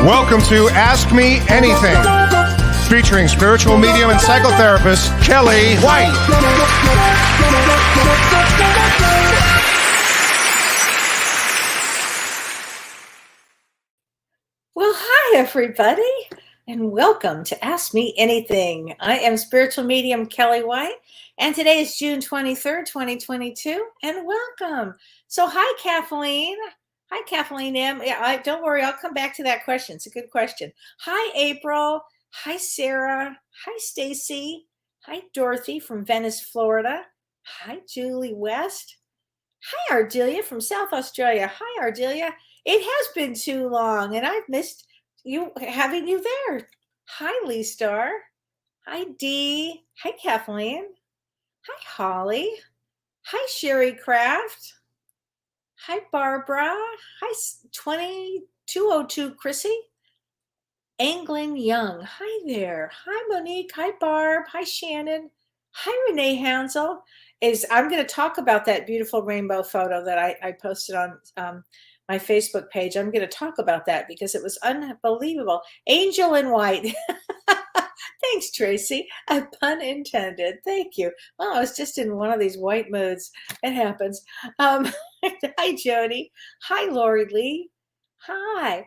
Welcome to Ask Me Anything, featuring spiritual medium and psychotherapist Kellee White. Well, hi, everybody, and welcome to Ask Me Anything. I am spiritual medium Kellee White, and today is June 23rd, 2022, and welcome. So, hi, Kathleen. Hi, Kathleen M. Yeah, don't worry, I'll come back to that question. It's a good question. Hi, April. Hi, Sarah. Hi, Stacy. Hi, Dorothy from Venice, Florida. Hi, Julie West. Hi, Ardelia from South Australia. Hi, Ardelia. It has been too long, and I've missed you having you there. Hi, Lee Star. Hi, Dee. Hi, Kathleen. Hi, Holly. Hi, Sherry Craft. Hi, Barbara. Hi, 2202 Chrissy. Angling Young. Hi there. Hi, Monique. Hi, Barb. Hi, Shannon. Hi, Renee Hansel. I'm going to talk about that beautiful rainbow photo that I posted on my Facebook page. I'm going to talk about that because it was unbelievable. Angel in white. Thanks, Tracy. A pun intended. Thank you. Well, I was just in one of these white moods. It happens. Hi, Jody. Hi, Lori Lee. Hi.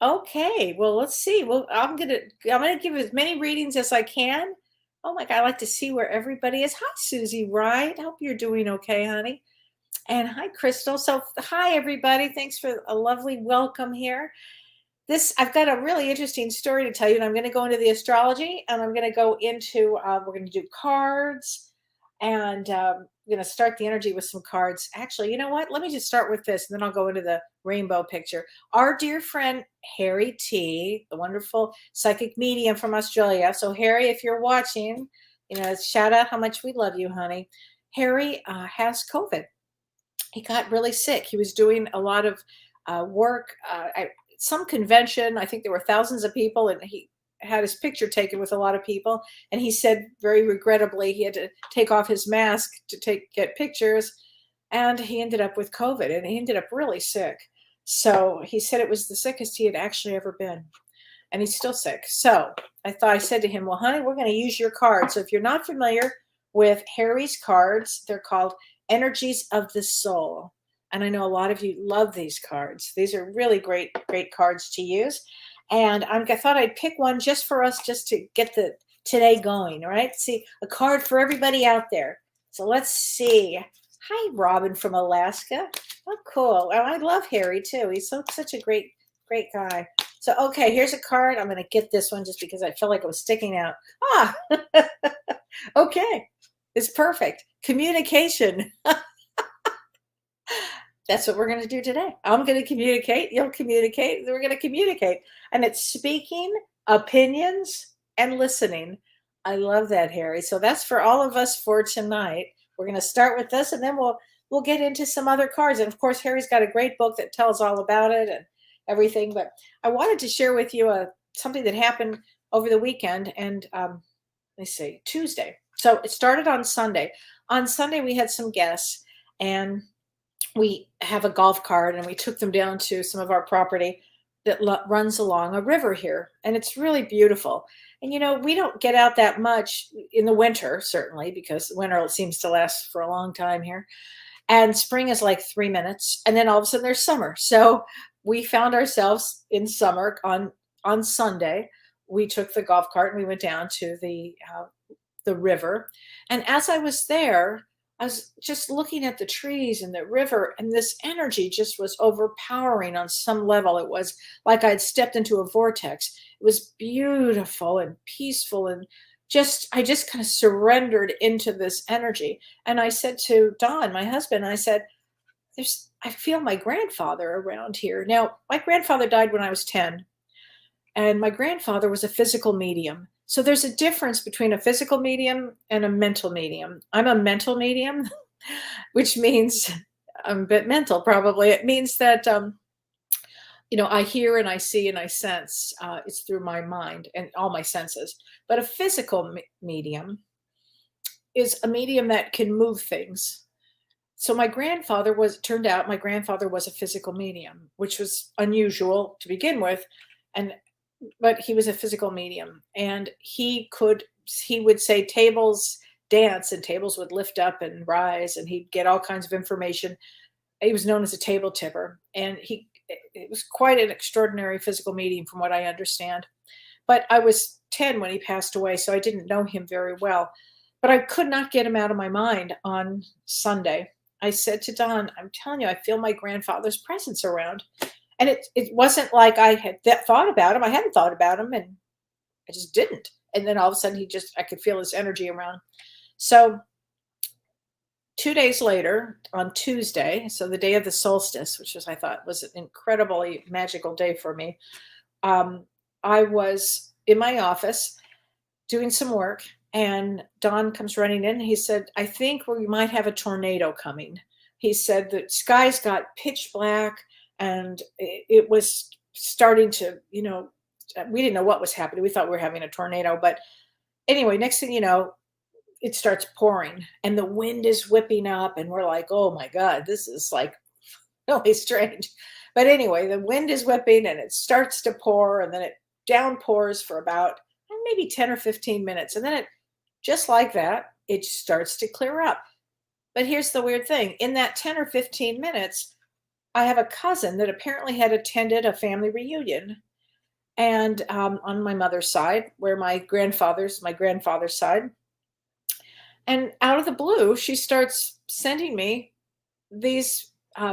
Okay. Well, let's see. Well, I'm gonna give as many readings as I can. Oh my God, I like to see where everybody is. Hi, Susie Wright. I hope you're doing okay, honey. And hi, Crystal. So hi, everybody. Thanks for a lovely welcome here. I've got a really interesting story to tell you, and I'm going to go into the astrology, and I'm going to go into, we're going to do cards, and we're going to start the energy with some cards. Actually, you know what? Let me just start with this, and then I'll go into the rainbow picture. Our dear friend, Harry T., the wonderful psychic medium from Australia. So, Harry, if you're watching, shout out how much we love you, honey. Harry has COVID. He got really sick. He was doing a lot of work, some convention. I think there were thousands of people, and he had his picture taken with a lot of people. And he said very regrettably he had to take off his mask to get pictures. And he ended up with COVID, and he ended up really sick. So he said it was the sickest he had actually ever been. And he's still sick. So I said to him, well, honey, we're going to use your cards. So if you're not familiar with Harry's cards, they're called Energies of the Soul. And I know a lot of you love these cards. These are really great, great cards to use. And I thought I'd pick one just for us, just to get the today going. All right. See, a card for everybody out there. So let's see. Hi, Robin from Alaska. Oh, cool. Oh, I love Harry too. He's such a great, great guy. So, okay, here's a card. I'm going to get this one just because I felt like it was sticking out. Okay. It's perfect. Communication. That's what we're going to do today. I'm going to communicate. You'll communicate. We're going to communicate. And it's speaking, opinions, and listening. I love that, Harry. So that's for all of us for tonight. We're going to start with this, and then we'll get into some other cards. And, of course, Harry's got a great book that tells all about it and everything. But I wanted to share with you something that happened over the weekend. And let's see, Tuesday. So it started on Sunday. On Sunday, we had some guests, and we have a golf cart, and we took them down to some of our property that runs along a river here. And it's really beautiful. And, we don't get out that much in the winter, certainly, because winter seems to last for a long time here. And spring is like 3 minutes. And then all of a sudden there's summer. So we found ourselves in summer on Sunday. We took the golf cart and we went down to the river. And as I was there, I was just looking at the trees and the river, and this energy just was overpowering on some level. It was like I'd stepped into a vortex. It was beautiful and peaceful, and I just kind of surrendered into this energy. And I said to Don, my husband, I said, I feel my grandfather around here. Now, my grandfather died when I was 10, and my grandfather was a physical medium. So there's a difference between a physical medium and a mental medium. I'm a mental medium, which means I'm a bit mental probably. It means that, I hear and I see and I sense. It's through my mind and all my senses. But a physical medium is a medium that can move things. So my grandfather turned out my grandfather was a physical medium, which was unusual to begin with. And but he was a physical medium, and he would say tables dance and tables would lift up and rise, and he'd get all kinds of information. He was known as a table tipper, and it was quite an extraordinary physical medium from what I understand. But I was 10 when he passed away, so I didn't know him very well. But I could not get him out of my mind on Sunday. I said to Don, I'm telling you, I feel my grandfather's presence around. And it wasn't like I had thought about him. I hadn't thought about him, and I just didn't. And then all of a sudden, I could feel his energy around. So 2 days later, on Tuesday, so the day of the solstice, which I thought was an incredibly magical day for me, I was in my office doing some work, and Don comes running in. And he said, I think we might have a tornado coming. He said the skies got pitch black, and it was starting to, we didn't know what was happening. We thought we were having a tornado. But anyway, next thing you know, it starts pouring and the wind is whipping up. And we're like, oh my God, this is like really strange. But anyway, the wind is whipping and it starts to pour, and then it downpours for about maybe 10 or 15 minutes. And then just like that, it starts to clear up. But here's the weird thing. In that 10 or 15 minutes, I have a cousin that apparently had attended a family reunion, and on my mother's side, where my grandfather's side. And out of the blue, she starts sending me these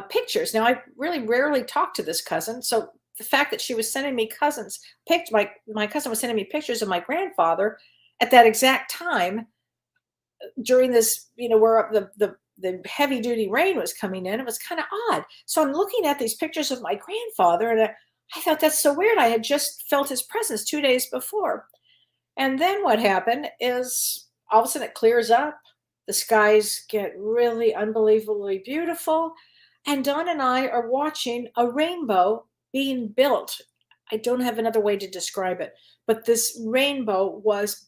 pictures. Now, I really rarely talk to this cousin, so the fact that she was sending me my cousin was sending me pictures of my grandfather at that exact time during this, where the heavy duty rain was coming in, it was kind of odd. So I'm looking at these pictures of my grandfather, and I thought, that's so weird. I had just felt his presence 2 days before. And then what happened is all of a sudden it clears up. The skies get really unbelievably beautiful. And Don and I are watching a rainbow being built. I don't have another way to describe it, but this rainbow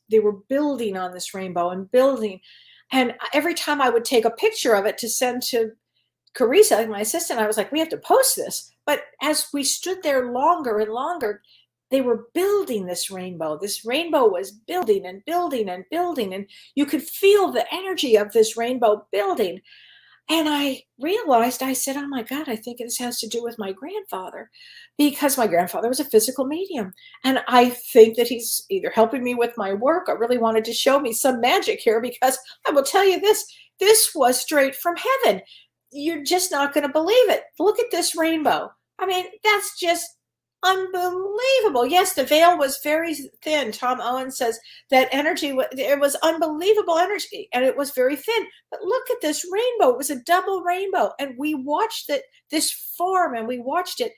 they were building on this rainbow and building. And every time I would take a picture of it to send to Carissa, my assistant, I was like, we have to post this. But as we stood there longer and longer, they were building this rainbow. This rainbow was building and building and building. And you could feel the energy of this rainbow building. And I realized, I said, oh my God, I think this has to do with my grandfather, because my grandfather was a physical medium. And I think that he's either helping me with my work or really wanted to show me some magic here, because I will tell you this was straight from heaven. You're just not going to believe it. Look at this rainbow. I mean, that's just unbelievable. Yes, the veil was very thin. Tom Owen says that energy, it was unbelievable energy, and it was very thin. But look at this rainbow. It was a double rainbow, and we watched this form, and we watched it.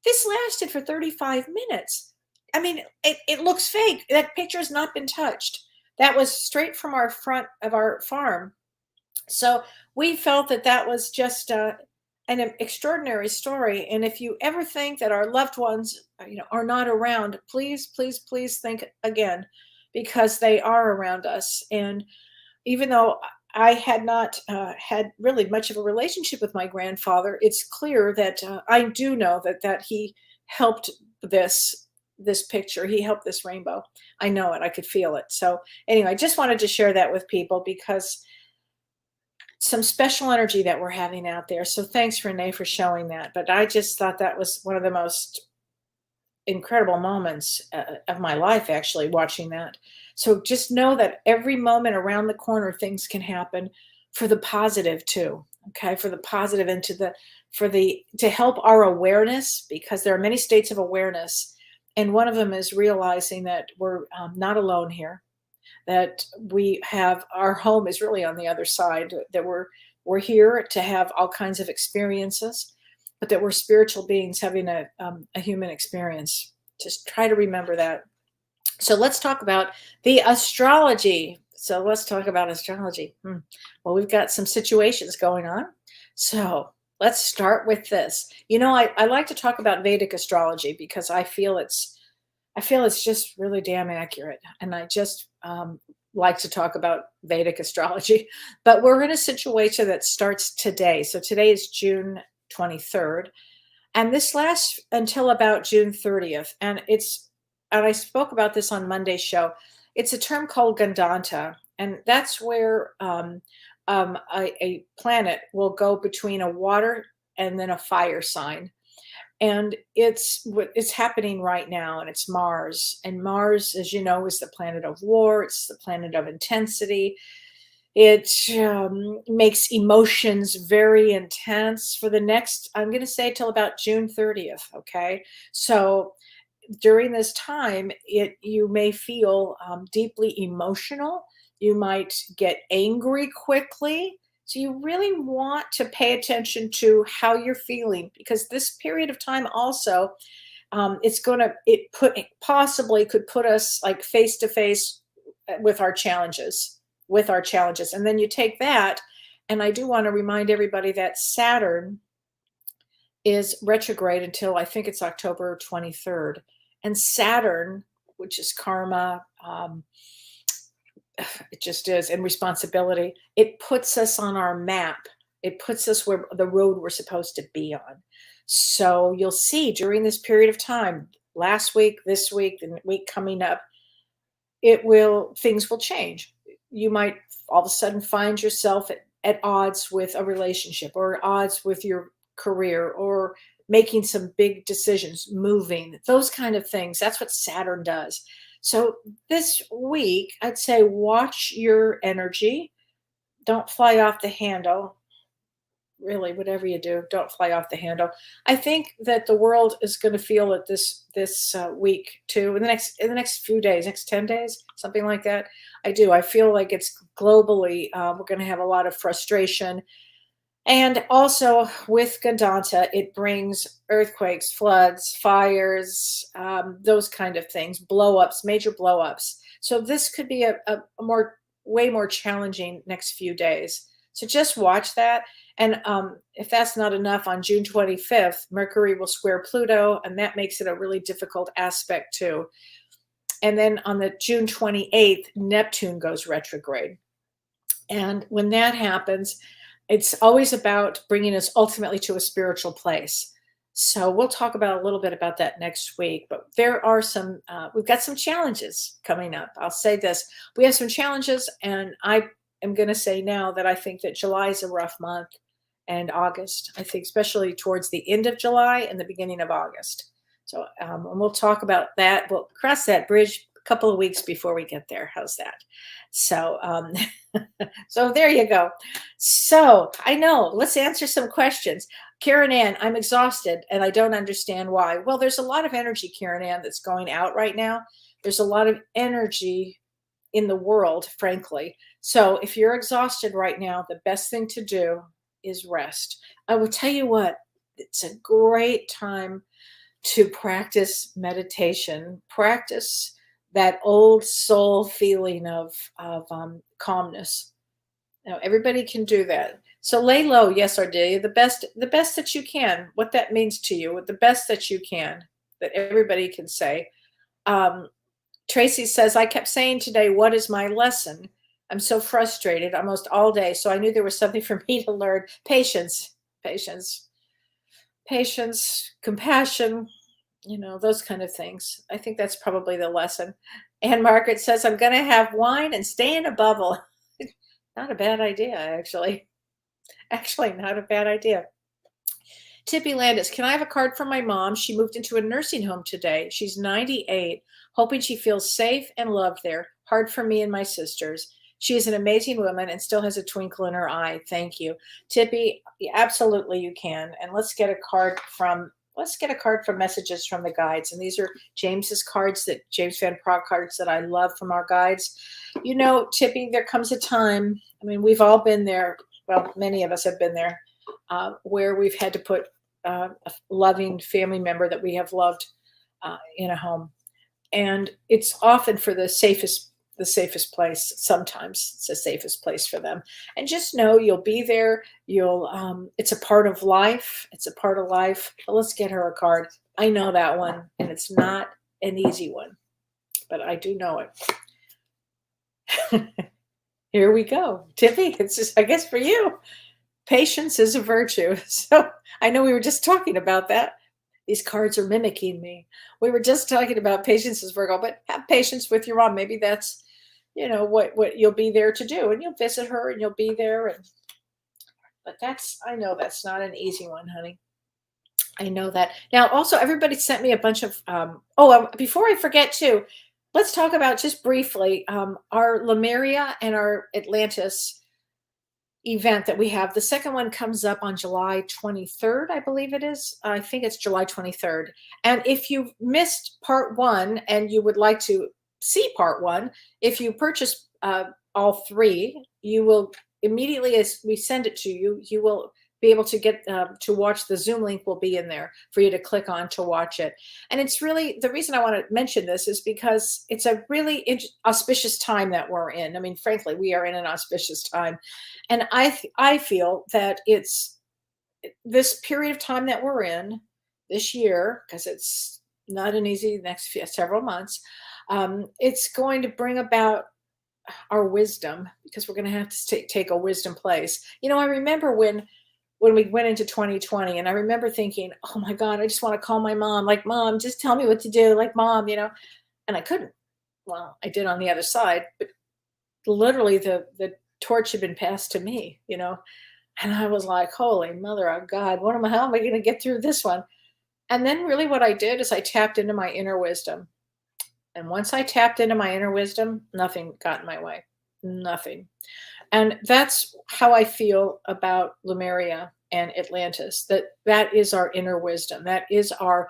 This lasted for 35 minutes. I mean, it looks fake. That picture has not been touched. That was straight from our front of our farm. So we felt that was just an extraordinary story. And if you ever think that our loved ones, are not around, please, please, please think again, because they are around us. And even though I had not had really much of a relationship with my grandfather, it's clear that I do know that he helped this picture. He helped this rainbow. I know it. I could feel it. So anyway, I just wanted to share that with people, because some special energy that we're having out there. So thanks, Renee, for showing that. But I just thought that was one of the most incredible moments of my life, actually, watching that. So just know that every moment around the corner, things can happen for the positive too. Okay, for the positive, and to help our awareness, because there are many states of awareness, and one of them is realizing that we're not alone here, that we have our home is really on the other side, that we're here to have all kinds of experiences, but that we're spiritual beings having a human experience. Just try to remember that. So let's talk about the astrology. So let's talk about astrology. Well, we've got some situations going on. So let's start with this. I like to talk about Vedic astrology, because I feel it's just really damn accurate. And I just like to talk about Vedic astrology, but we're in a situation that starts today. So today is June 23rd, and this lasts until about June 30th. And I spoke about this on Monday's show. It's a term called Gandanta, and that's where a planet will go between a water and then a fire sign. And it's happening right now, and it's Mars. And Mars, as you know, is the planet of war. It's the planet of intensity. It makes emotions very intense for the next, I'm going to say, till about June 30th. Okay, so during this time, you may feel deeply emotional. You might get angry quickly. So you really want to pay attention to how you're feeling, because this period of time also, it possibly could put us like face to face with our challenges, And then you take that, and I do want to remind everybody that Saturn is retrograde until I think it's October 23rd. And Saturn, which is karma, it just is, and responsibility, it puts us on our map. It puts us where the road we're supposed to be on. So you'll see during this period of time, last week, this week, the week coming up, things will change. You might all of a sudden find yourself at odds with a relationship, or odds with your career, or making some big decisions, moving, those kind of things. That's what Saturn does. So this week, I'd say watch your energy. Don't fly off the handle. Really, whatever you do, don't fly off the handle. I think that the world is going to feel it this week too. In the next few days, next 10 days, something like that. I feel like it's globally. We're going to have a lot of frustration. And also with Gandanta, it brings earthquakes, floods, fires, those kind of things, blow-ups, major blow-ups. So this could be a way more challenging next few days. So just watch that. And if that's not enough, on June 25th, Mercury will square Pluto, and that makes it a really difficult aspect too. And then on the June 28th, Neptune goes retrograde. And when that happens, it's always about bringing us ultimately to a spiritual place. So we'll talk about a little bit about that next week. But there are we've got some challenges coming up. I'll say this. We have some challenges, and I am going to say now that I think that July is a rough month, and August. I think especially towards the end of July and the beginning of August. So and we'll talk about that. We'll cross that bridge a couple of weeks before we get there. How's that? So so there you go. So I know, let's answer some questions. Karen Ann, I'm exhausted and I don't understand why. Well, there's a lot of energy, Karen Ann, that's going out right now. There's a lot of energy in the world, frankly. So if you're exhausted right now, the best thing to do is rest. I will tell you what, it's a great time to practice meditation, practice that old soul feeling of calmness. Now, everybody can do that. So lay low, yes, Ardelia, the best that you can. What that means to you, the best that you can, that everybody can say. Tracy says, I kept saying today, what is my lesson? I'm so frustrated almost all day. So I knew there was something for me to learn. Patience, compassion, those kind of things. I think that's probably the lesson. And Margaret says, I'm going to have wine and stay in a bubble. Not a bad idea, actually. Actually, not a bad idea. Tippy Landis, can I have a card from my mom? She moved into a nursing home today. She's 98, hoping she feels safe and loved there. Hard for me and my sisters. She is an amazing woman and still has a twinkle in her eye. Thank you. Tippy, absolutely you can. And let's get a card from Messages from the Guides. And these are James's cards, James Van Praagh cards that I love from our guides. Tippy, there comes a time, we've all been there. Well, many of us have been there, where we've had to put a loving family member that we have loved in a home. And it's often for the safest place. Sometimes it's the safest place for them. And just know you'll be there. It's a part of life. But let's get her a card. I know that one, and it's not an easy one, but I do know it. Here we go. Tippy, it's just, I guess for you, patience is a virtue. So I know we were just talking about that. These cards are mimicking me. We were just talking about patience as Virgo, but have patience with your mom. Maybe that's, what you'll be there to do, and you'll visit her and you'll be there. But I know that's not an easy one, honey. I know that. Now, also, everybody sent me a bunch of, before I forget too, let's talk about just briefly our Lemuria and our Atlantis event that we have. The second one comes up on July 23rd, I believe it is. I think it's July 23rd. And if you missed part one and you would like to see part one, if you purchase all three, you will immediately, as we send it to you, you will be able to get to watch. The Zoom link will be in there for you to click on to watch it. And it's really, the reason I want to mention this is because it's a really auspicious time that we're in. I mean, frankly, we are in an auspicious time. And I feel that it's this period of time that we're in this year, because it's not an easy next several months, it's going to bring about our wisdom, because we're going to have to take a wisdom place. I remember when we went into 2020, and I remember thinking, oh my God, I just want to call my mom, like, Mom, just tell me what to do, like, Mom, and I couldn't. Well, I did on the other side, but literally the torch had been passed to me, and I was like, holy mother of God, how am I going to get through this one? And then really what I did is I tapped into my inner wisdom. And once I tapped into my inner wisdom, nothing got in my way, nothing. And that's how I feel about Lemuria and Atlantis, that is our inner wisdom. That is our,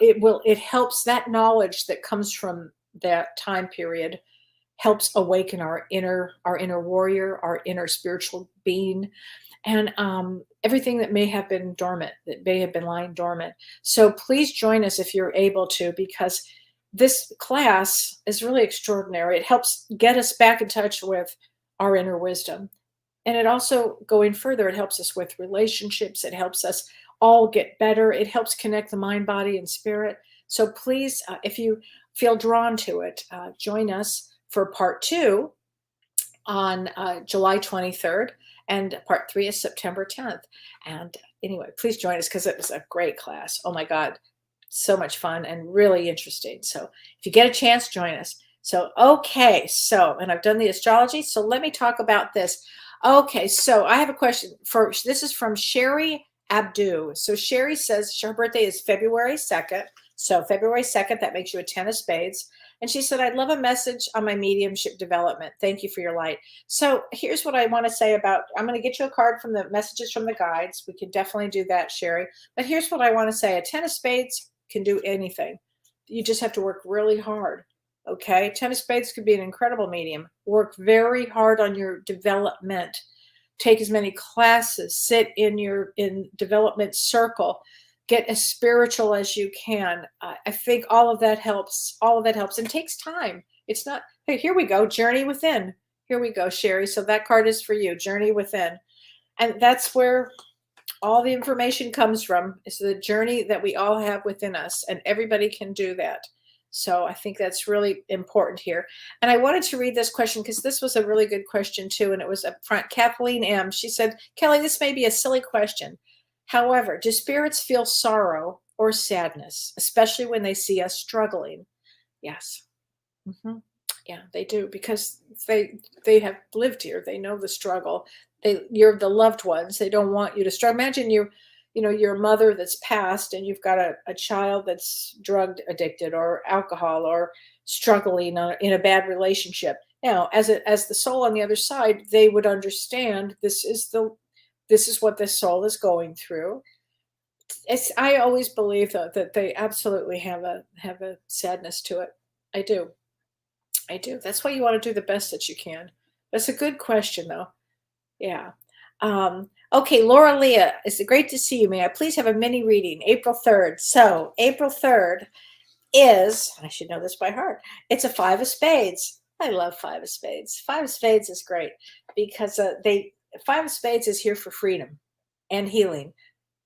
it helps, that knowledge that comes from that time period helps awaken our inner warrior, our inner spiritual being, and everything that may have been dormant, that may have been lying dormant. So please join us if you're able to, because this class is really extraordinary. It helps get us back in touch with our inner wisdom. And it also, going further, it helps us with relationships. It helps us all get better. It helps connect the mind, body, and spirit. So please, if you feel drawn to it, join us for part 2 on July 23rd, and part 3 is September 10th. And anyway, please join us, because it was a great class. Oh my God, so much fun and really interesting. So if you get a chance, join us. So, okay, and I've done the astrology, so let me talk about this. Okay, so I have a question. This is from Sherry Abdu. So Sherry says her birthday is February 2nd. So February 2nd, that makes you a 10 of spades. And she said, I'd love a message on my mediumship development. Thank you for your light. So here's what I want to say about, I'm going to get you a card from the messages from the guides. We can definitely do that, Sherry. But here's what I want to say. A 10 of spades can do anything. You just have to work really hard. Okay, 10 of spades could be an incredible medium. Work very hard on your development. Take as many classes. Sit in development circle. Get as spiritual as you can. I think all of that helps. All of that helps, and takes time. It's not, hey, here we go, Journey Within. Here we go, Sherry. So that card is for you, Journey Within. And that's where all the information comes from. It's the journey that we all have within us, and everybody can do that. So I think that's really important here. And I wanted to read this question because this was a really good question too. And it was up front. Kathleen M. She said, Kellee, this may be a silly question. However, do spirits feel sorrow or sadness, especially when they see us struggling? Yes. Mm-hmm. Yeah, they do, because they have lived here. They know the struggle. You're the loved ones. They don't want you to struggle. Imagine you're a mother that's passed, and you've got a child that's drug addicted or alcohol or struggling in a bad relationship. Now, as the soul on the other side, they would understand this is what this soul is going through. I always believe that they absolutely have a sadness to it. I do. That's why you want to do the best that you can. That's a good question, though. Yeah. Okay, Laura Leah, it's great to see you. May I please have a mini reading, April 3rd. So April 3rd is, I should know this by heart, it's a 5 of spades. I love 5 of spades. 5 of spades is great because 5 of spades is here for freedom and healing.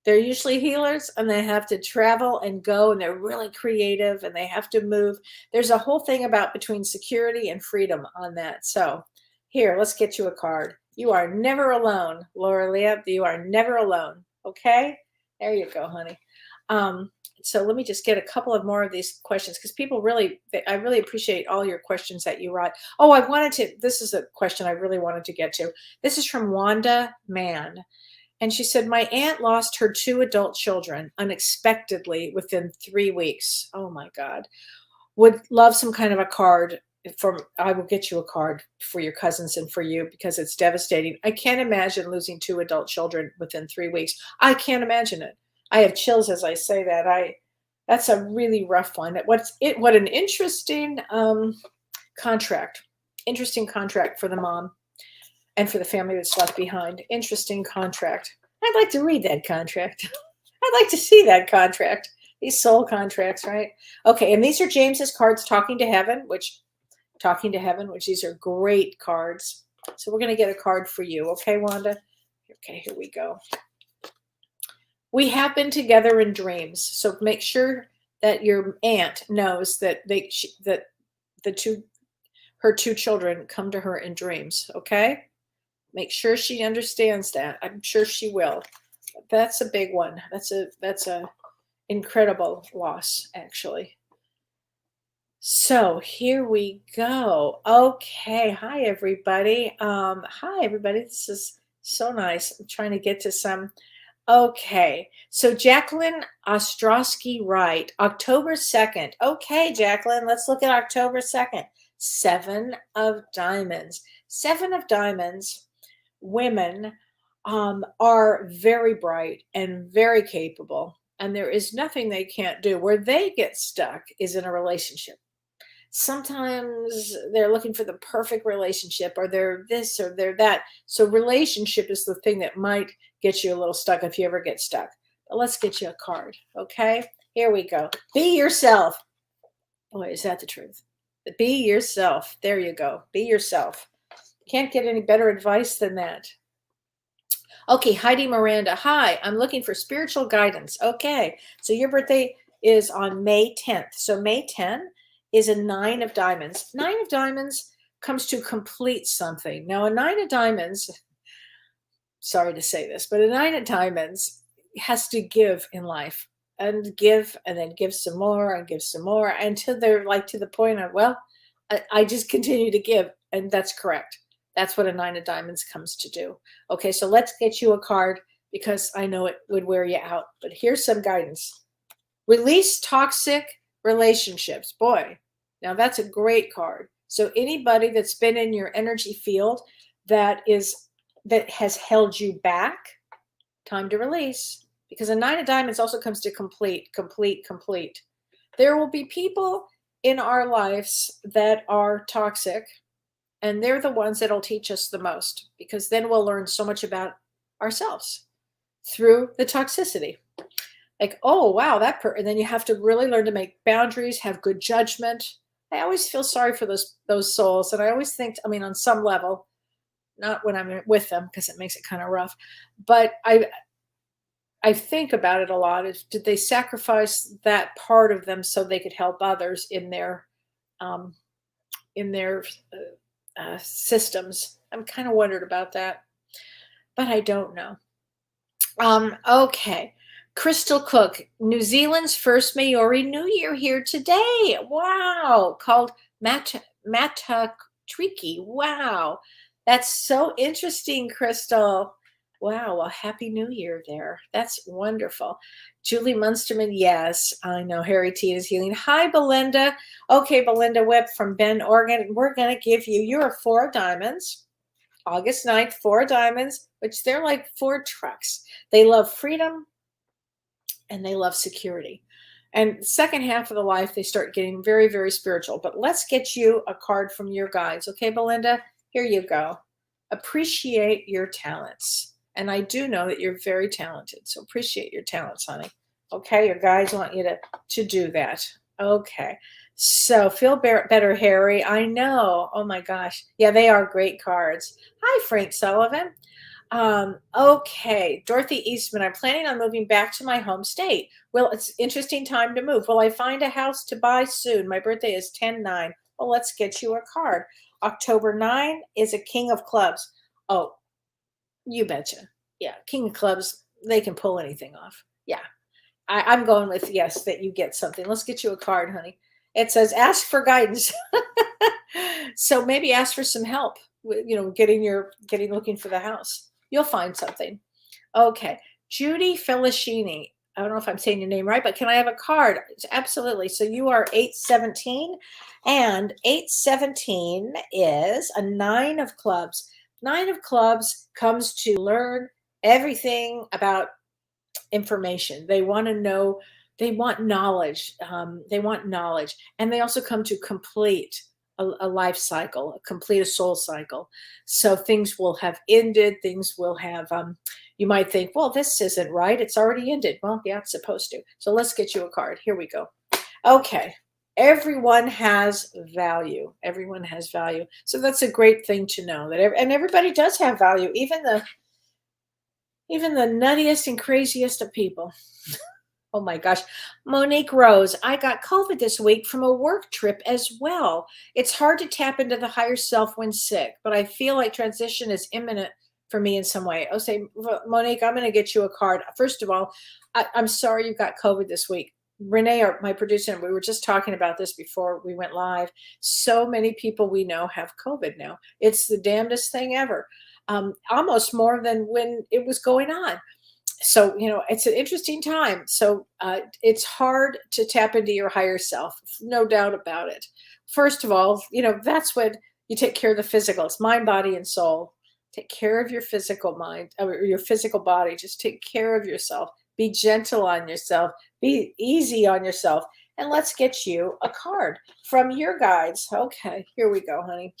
They're usually healers, and they have to travel and go, and they're really creative, and they have to move. There's a whole thing about between security and freedom on that. So here, let's get you a card. You are never alone, Laura Leah. You are never alone. Okay? There you go, honey. So let me just get a couple of more of these questions, because people really, I really appreciate all your questions that you write. Oh, this is a question I really wanted to get to. This is from Wanda Mann. And she said, my aunt lost her 2 adult children unexpectedly within 3 weeks. Oh my God. Would love some kind of a card I will get you a card for your cousins and for you, because it's devastating. I can't imagine losing 2 adult children within 3 weeks. I can't imagine it. I have chills as I say that. That's a really rough one. What an interesting contract. Interesting contract for the mom and for the family that's left behind. Interesting contract. I'd like to read that contract. I'd like to see that contract. These soul contracts, right? Okay, and these are James's cards, Talking to Heaven, which these are great cards. So we're going to get a card for you. Okay, Wanda? Okay, here we go. We have been together in dreams. So make sure that your aunt knows that her 2 children come to her in dreams. Okay? Make sure she understands that. I'm sure she will. That's a big one. That's a incredible loss, actually. So here we go. Okay. Hi, everybody. Hi, everybody. This is so nice. I'm trying to get to some. Okay. So Jacqueline Ostrowski Wright, October 2nd. Okay, Jacqueline, let's look at October 2nd. 7 of Diamonds. 7 of Diamonds. Women are very bright and very capable, and there is nothing they can't do. Where they get stuck is in a relationship. Sometimes they're looking for the perfect relationship, or they're this or they're that. So relationship is the thing that might get you a little stuck if you ever get stuck. But let's get you a card. Okay, here we go. Be yourself. Boy, is that the truth. Be yourself. There you go. Be yourself. Can't get any better advice than that. Okay, Heidi Miranda. Hi, I'm looking for spiritual guidance. Okay, so your birthday is on May 10th. So May 10 is a 9 of Diamonds. 9 of Diamonds comes to complete something. Now, a 9 of Diamonds, sorry to say this, but a 9 of Diamonds has to give in life, and give, and then give some more, and give some more, until they're like to the point of, well, I just continue to give, and that's correct. That's what a 9 of Diamonds comes to do. Okay, so let's get you a card, because I know it would wear you out. But here's some guidance. Release toxic relationships. Boy, now that's a great card. So anybody that's been in your energy field that has held you back, time to release. Because a 9 of Diamonds also comes to complete. There will be people in our lives that are toxic, and they're the ones that'll teach us the most, because then we'll learn so much about ourselves through the toxicity. Like, oh, wow, and then you have to really learn to make boundaries, have good judgment. I always feel sorry for those souls. And I always think, on some level, not when I'm with them, because it makes it kind of rough, but I think about it a lot. Did they sacrifice that part of them so they could help others in their systems? I'm kind of wondered about that, but I don't know. Okay. Crystal Cook, New Zealand's first Maori New Year here today. Wow. Called Matatriki. Wow. That's so interesting, Crystal. Wow. Well, Happy New Year there. That's wonderful. Julie Munsterman. Yes, I know. Harry T is healing. Hi, Belinda. Okay, Belinda Webb from Bend, Oregon. We're going to give you your 4 of Diamonds. August 9th, 4 of Diamonds, which they're like 4 trucks. They love freedom, and they love security. And the second half of the life, they start getting very, very spiritual. But let's get you a card from your guides. Okay, Belinda? Here you go. Appreciate your talents. And I do know that you're very talented. So appreciate your talents, honey. Okay, your guides want you to do that. Okay. So feel better, Harry. I know. Oh, my gosh. Yeah, they are great cards. Hi, Frank Sullivan. Okay, Dorothy Eastman, I'm planning on moving back to my home state. Well, it's interesting time to move. Will I find a house to buy soon? My birthday is 10/9. Well, let's get you a card. October 9 is a king of clubs. Oh, you betcha. Yeah, king of clubs, they can pull anything off. Yeah. I'm going with yes, that you get something. Let's get you a card, honey. It says ask for guidance. So maybe ask for some help with, getting looking for the house. You'll find something. Okay. Judy Felicini. I don't know if I'm saying your name right, but can I have a card? Absolutely. So you are 817, and 817 is a nine of clubs. Nine of clubs comes to learn everything about information. They want to know, they want knowledge. And they also come to complete a life cycle, complete a soul cycle. So things will have ended, things will have, you might think, well, this isn't right. It's already ended. Well, yeah, it's supposed to. So let's get you a card. Here we go. Okay. Everyone has value. Everyone has value. So that's a great thing to know that, and everybody does have value, even the nuttiest and craziest of people. Oh my gosh. Monique Rose, I got COVID this week from a work trip as well. It's hard to tap into the higher self when sick, but I feel like transition is imminent for me in some way. I'll say, Monique, I'm going to get you a card. First of all, I'm sorry you got COVID this week. Renee, my producer, and we were just talking about this before we went live. So many people we know have COVID now. It's the damnedest thing ever. Almost more than when it was going on. So, it's an interesting time. So it's hard to tap into your higher self, no doubt about it. First of all, that's when you take care of the physical. It's mind, body, and soul. Take care of your physical mind, or your physical body. Just take care of yourself. Be gentle on yourself. Be easy on yourself. And let's get you a card from your guides. Okay, here we go, honey.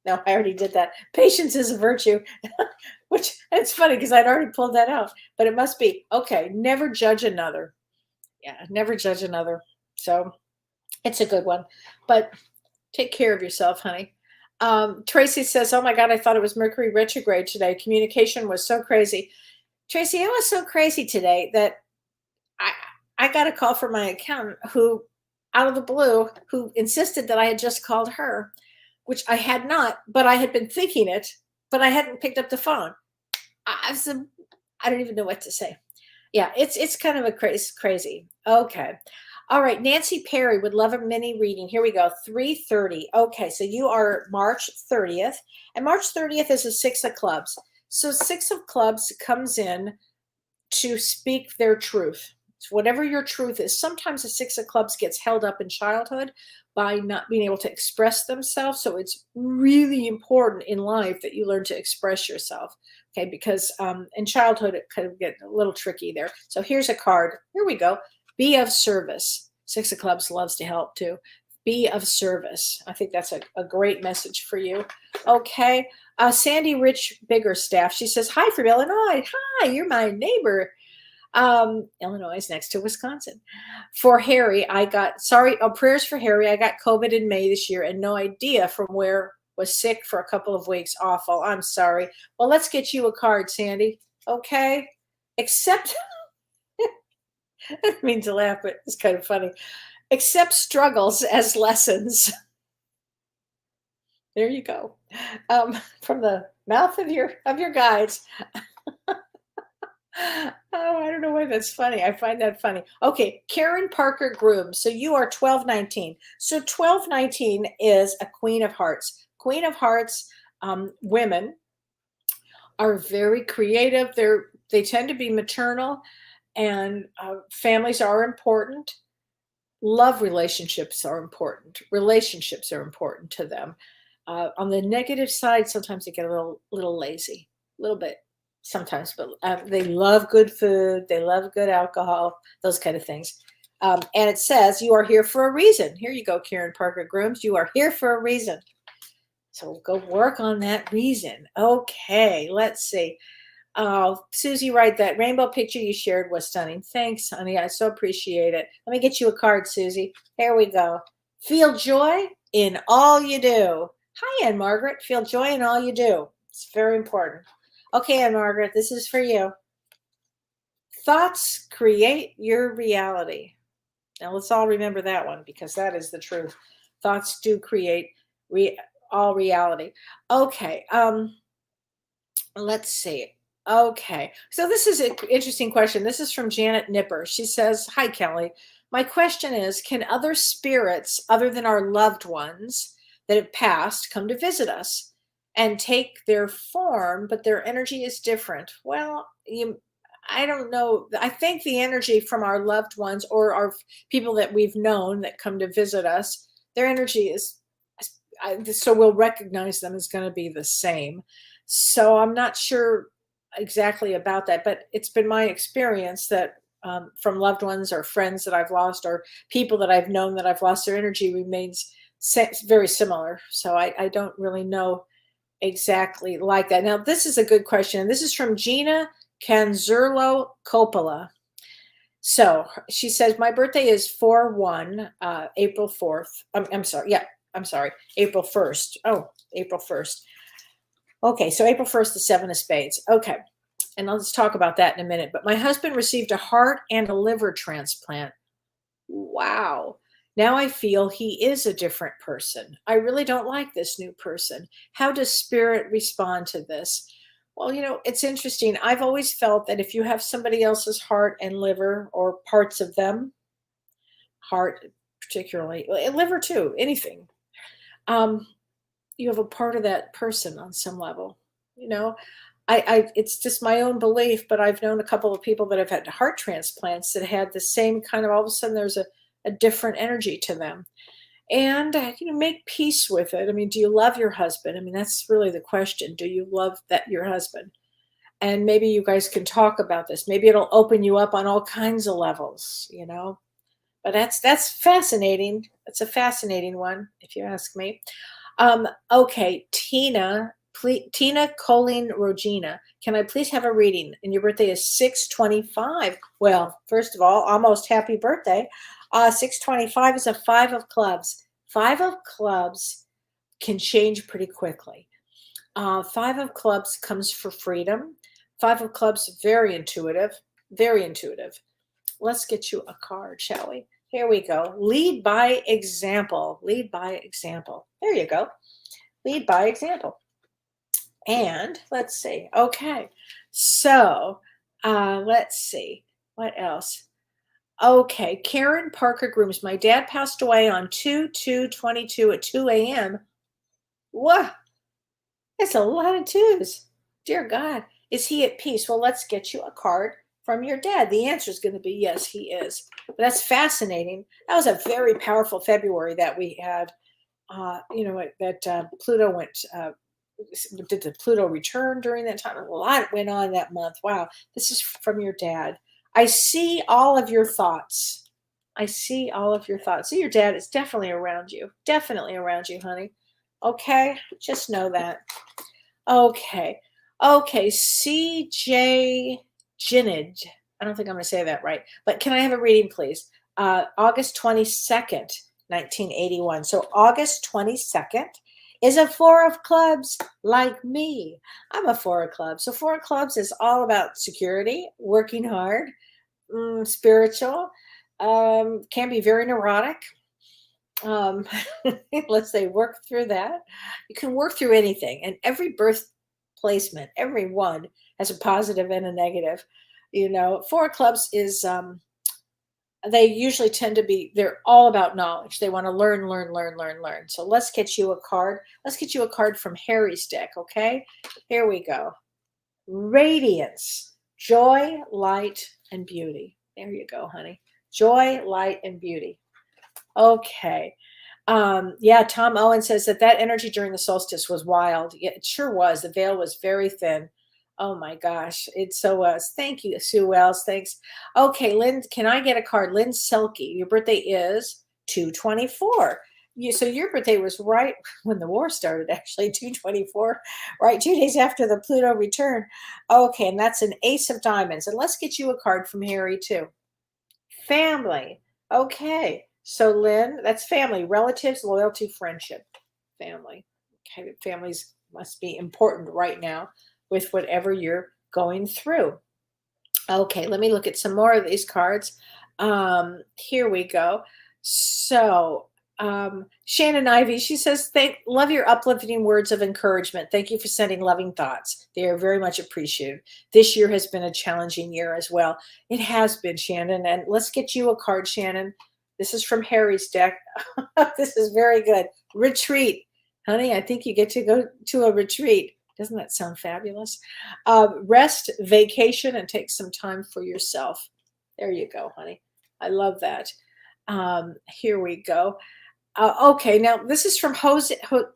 No, I already did that. Patience is a virtue, which it's funny because I'd already pulled that out, but it must be. Okay, never judge another. Yeah, never judge another. So it's a good one, but take care of yourself, honey. Tracy says, oh my God, I thought it was Mercury retrograde today. Communication was so crazy. Tracy, it was so crazy today that I got a call from my accountant who, out of the blue, who insisted that I had just called her, which I had not, but I had been thinking it, but I hadn't picked up the phone. I don't even know what to say. Yeah, it's kind of a crazy. Okay. All right. Nancy Perry would love a mini reading. Here we go. 3:30. Okay. So you are March 30th, and March 30th is a six of clubs. So six of clubs comes in to speak their truth. So whatever your truth is, sometimes the six of clubs gets held up in childhood by not being able to express themselves. So it's really important in life that you learn to express yourself. Okay, because in childhood it kind of get a little tricky there. So here's a card. Here we go. Be of service. Six of clubs loves to help too. Be of service. I think that's a great message for you. Okay. Sandy Rich Biggerstaff. She says, hi from Illinois. Hi, you're my neighbor. Illinois is next to Wisconsin. For Harry, prayers for Harry. I got COVID in May this year and no idea from where. Was sick for a couple of weeks. Awful. I'm sorry. Well, let's get you a card, Sandy. Okay. Accept. I didn't mean to laugh, but it's kind of funny. Accept struggles as lessons. There you go. From the mouth of your guides. Oh, I don't know why that's funny. I find that funny. Okay, Karen Parker Groom. So you are 1219. So 1219 is a Queen of Hearts. Queen of Hearts women are very creative. They tend to be maternal, and families are important. Love relationships are important. Relationships are important to them. On the negative side, sometimes they get a little lazy, a little bit. Sometimes, but they love good food. They love good alcohol, those kind of things. And it says, you are here for a reason. Here you go, Karen Parker Grooms. You are here for a reason. So go work on that reason. Okay, let's see. Susie Wright, that rainbow picture you shared was stunning. Thanks, honey. I so appreciate it. Let me get you a card, Susie. Here we go. Feel joy in all you do. Hi, Ann Margaret. Feel joy in all you do. It's very important. Okay, Ann Margaret, this is for you. Thoughts create your reality. Now let's all remember that one because that is the truth. Thoughts do create all reality. Okay, let's see. Okay, so this is an interesting question. This is from Janet Nipper. She says, "Hi, Kellee. My question is, can other spirits other than our loved ones that have passed come to visit us and take their form, but their energy is different?" Well, I don't know. I think the energy from our loved ones or our people that we've known that come to visit us, their energy is, so we'll recognize them as going to be the same. So I'm not sure exactly about that, but it's been my experience that from loved ones or friends that I've lost or people that I've known that I've lost, their energy remains very similar. So I don't really know exactly like that. Now, this is a good question. This is from Gina Canzurlo Coppola. So she says, my birthday is 4/1, April 4th. I'm sorry. Yeah, I'm sorry. April 1st. Oh, April 1st. Okay, so April 1st, the seven of spades. Okay, and let's talk about that in a minute. But my husband received a heart and a liver transplant. Wow. Now I feel he is a different person. I really don't like this new person. How does spirit respond to this? Well, it's interesting. I've always felt that if you have somebody else's heart and liver or parts of them, heart particularly, liver too, anything, um, you have a part of that person on some level. You know, it's just my own belief, but I've known a couple of people that have had heart transplants that had the same kind of, all of a sudden there's a different energy to them. And make peace with it. I mean, do you love your husband? I mean, that's really the question. Do you love your husband? And maybe you guys can talk about this. Maybe it'll open you up on all kinds of levels. But that's fascinating. It's a fascinating one, if you ask me. Okay, Tina Colleen Rogina, can I please have a reading? And your birthday is 6/25. Well, first of all, almost happy birthday. 6/25 is a five of clubs. Five of clubs can change pretty quickly. Five of clubs comes for freedom. Five of clubs, very intuitive, very intuitive. Let's get you a card, shall we? Here we go. Lead by example. Lead by example. There you go. Lead by example. And let's see. Okay. So let's see. What else? Okay. Karen Parker Grooms. My dad passed away on 2/2/22 at 2 a.m. What? It's a lot of twos. Dear God. Is he at peace? Well, let's get you a card from your dad. The answer is going to be yes, he is. But that's fascinating. That was a very powerful February that we had. Pluto went. Did the Pluto return during that time? A lot went on that month. Wow, this is from your dad. I see all of your thoughts. I see all of your thoughts. See, your dad is definitely around you. Definitely around you, honey. Okay, just know that. Okay. Okay, CJ Ginnage. I don't think I'm going to say that right, but can I have a reading, please? August 22nd, 1981. So August 22nd is a four of clubs like me. I'm a four of clubs. So four of clubs is all about security, working hard, spiritual, can be very neurotic. Let's say work through that. You can work through anything, and every birth placement, every one has a positive and a negative. Four of clubs is they usually tend to be, they're all about knowledge. They want to learn, learn, learn, learn, learn. So let's get you a card. Let's get you a card from Harry's deck, okay? Here we go. Radiance, joy, light, and beauty. There you go, honey. Joy, light, and beauty. Okay. Yeah, Tom Owen says that energy during the solstice was wild. Yeah, it sure was. The veil was very thin. Oh my gosh, it so was. Thank you, Sue Wells. Thanks. Okay, Lynn, can I get a card? Lynn Selke, your birthday is 2/24. So your birthday was right when the war started, actually, 2/24, right? 2 days after the Pluto return. Okay, and that's an ace of diamonds. And let's get you a card from Harry, too. Family. Okay. So Lynn, that's family, relatives, loyalty, friendship, family. Okay, families must be important right now. with whatever you're going through. Okay, let me look at some more of these cards. Here we go. So, Shannon Ivy, she says, love your uplifting words of encouragement. Thank you for sending loving thoughts. They are very much appreciated. This year has been a challenging year as well. It has been, Shannon. And let's get you a card, Shannon. This is from Harry's deck. This is very good. Retreat. Honey, I think you get to go to a retreat. Doesn't that sound fabulous? Rest, vacation, and take some time for yourself. There you go, honey. I love that. Here we go. Okay, now this is from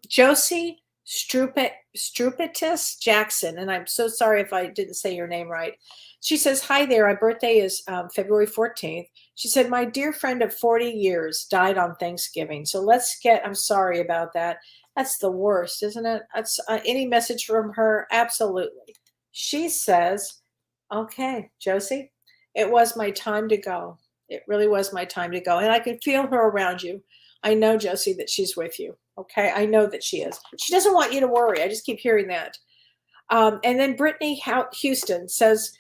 Josie Strupitis Jackson, and I'm so sorry if I didn't say your name right. She says, hi there, my birthday is February 14th. She said, my dear friend of 40 years died on Thanksgiving. So I'm sorry about that. That's the worst, isn't it? That's any message from her? Absolutely. She says, okay, Josie, it was my time to go. It really was my time to go. And I can feel her around you. I know, Josie, that she's with you. Okay. I know that she is. She doesn't want you to worry. I just keep hearing that. And then Brittany Houston says,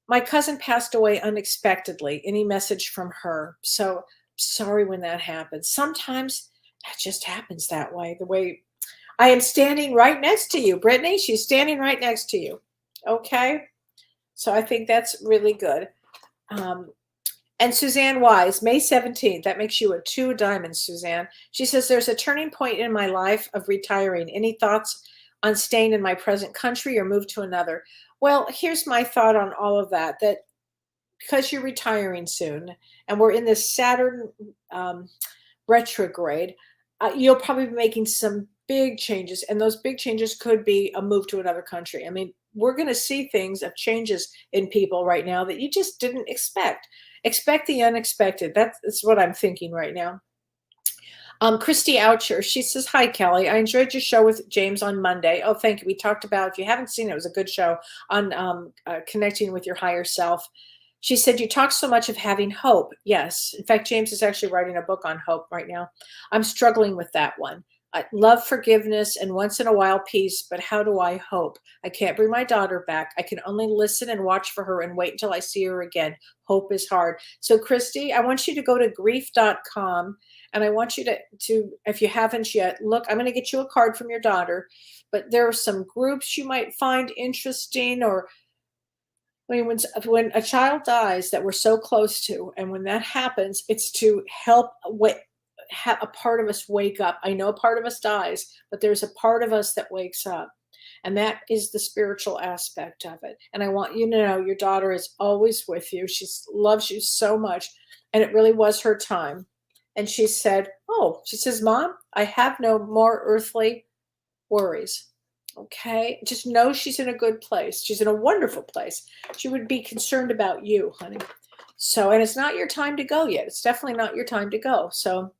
my cousin passed away unexpectedly. Any message from her? So sorry when that happens. Sometimes that just happens that way. The way I am standing right next to you, Brittany. She's standing right next to you. Okay. So I think that's really good. And Suzanne Wise, May 17th, that makes you a 2 diamonds, Suzanne. She says, there's a turning point in my life of retiring. Any thoughts on staying in my present country or move to another? Well, here's my thought on all of that because you're retiring soon and we're in this Saturn retrograde, you'll probably be making some big changes. And those big changes could be a move to another country. I mean, we're going to see things of changes in people right now that you just didn't expect. Expect the unexpected. That's what I'm thinking right now. Christy Oucher, she says, hi, Kellee. I enjoyed your show with James on Monday. Oh, thank you. We talked about, if you haven't seen it, it was a good show on connecting with your higher self. She said, you talk so much of having hope. Yes. In fact, James is actually writing a book on hope right now. I'm struggling with that one. I love forgiveness and once in a while peace, but how do I hope? I can't bring my daughter back. I can only listen and watch for her and wait until I see her again. Hope is hard. So Christy, I want you to go to grief.com and I want you to, if you haven't yet, look, I'm going to get you a card from your daughter, but there are some groups you might find interesting or when a child dies that we're so close to, and when that happens, it's to help have a part of us wake up. I know a part of us dies, but there's a part of us that wakes up. And that is the spiritual aspect of it. And I want you to know your daughter is always with you. She loves you so much. And it really was her time. And she said, she says, Mom, I have no more earthly worries. Okay. Just know she's in a good place. She's in a wonderful place. She would be concerned about you, honey. So, and it's not your time to go yet. It's definitely not your time to go. So,